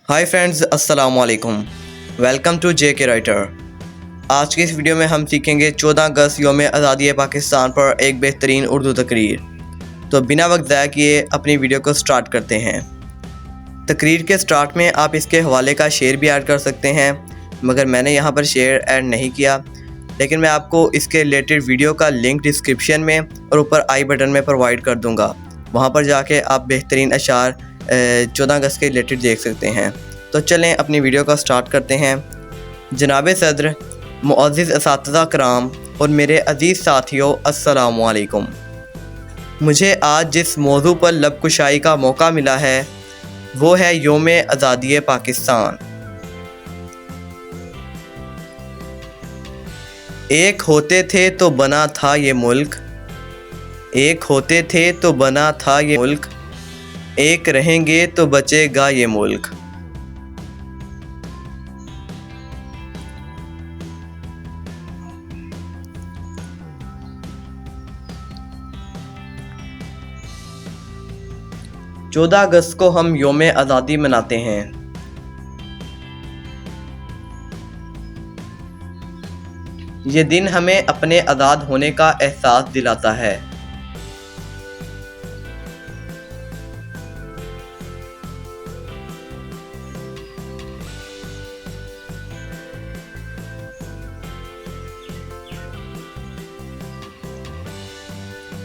Hi friends, अस्सलाम वालेकुम। Welcome to जे के राइटर। आज की इस वीडियो में हम सीखेंगे 14 अगस्त यौम आज़ादी पाकिस्तान पर एक बेहतरीन उर्दू तकरीर। तो बिना वक्त ज़ाया किए अपनी वीडियो को स्टार्ट करते हैं। तकरीर के स्टार्ट में आप इसके हवाले का शेर भी ऐड कर सकते हैं, मगर मैंने यहाँ पर शेर ऐड नहीं किया, लेकिन मैं आपको इसके रिलेटेड वीडियो का लिंक डिस्क्रिप्शन में और ऊपर आई बटन में प्रोवाइड कर दूँगा। वहाँ पर जाके आप बेहतरीन अशार 14 अगस्त के रिलेटेड देख सकते हैं। तो चलें अपनी वीडियो का स्टार्ट करते हैं। जनाब सदर, मुअज़्ज़िज़ असातिज़ा कराम और मेरे अज़ीज़ साथियों, अस्सलामु अलैकुम। मुझे आज जिस मौजू पर लब कुशाई का मौका मिला है वो है यौम आज़ादी पाकिस्तान। एक होते थे तो बना था ये मुल्क, एक होते थे तो बना था ये मुल्क, एक रहेंगे तो बचेगा ये मुल्क। चौदह अगस्त को हम यौम आज़ादी मनाते हैं। ये दिन हमें अपने आज़ाद होने का एहसास दिलाता है।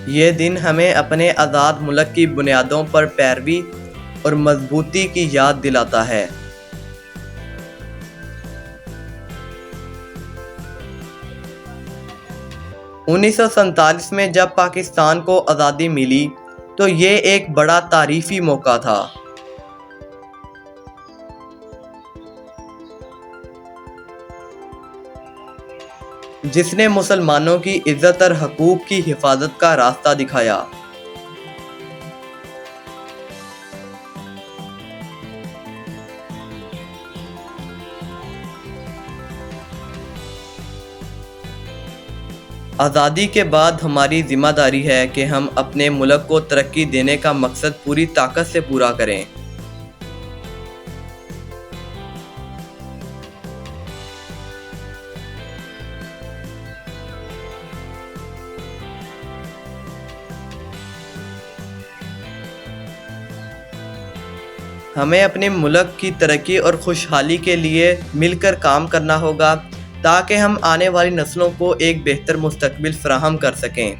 ये दिन हमें अपने आज़ाद मुल्क की बुनियादों पर पैरवी और मजबूती की याद दिलाता है। उन्नीस सौ सैंतालीस में जब पाकिस्तान को आज़ादी मिली तो ये एक बड़ा तारीफ़ी मौका था। जिसने मुसलमानों की इज़्ज़त और हकूक़ की हिफाजत का रास्ता दिखाया। आज़ादी के बाद हमारी ज़िम्मेदारी है कि हम अपने मुल्क को तरक्की देने का मकसद पूरी ताकत से पूरा करें। हमें अपने मुल्क की तरक्की और खुशहाली के लिए मिलकर काम करना होगा ताकि हम आने वाली नस्लों को एक बेहतर मुस्तकबिल फराहम कर सकें।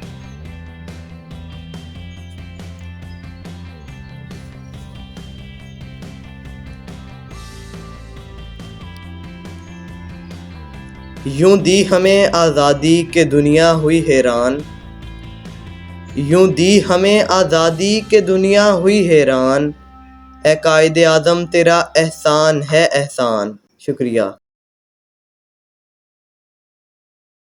यूं दी हमें आज़ादी के दुनिया हुई हैरान, यूं दी हमें आज़ादी के दुनिया हुई हैरान, ए कायदे आज़म तेरा एहसान है एहसान। शुक्रिया।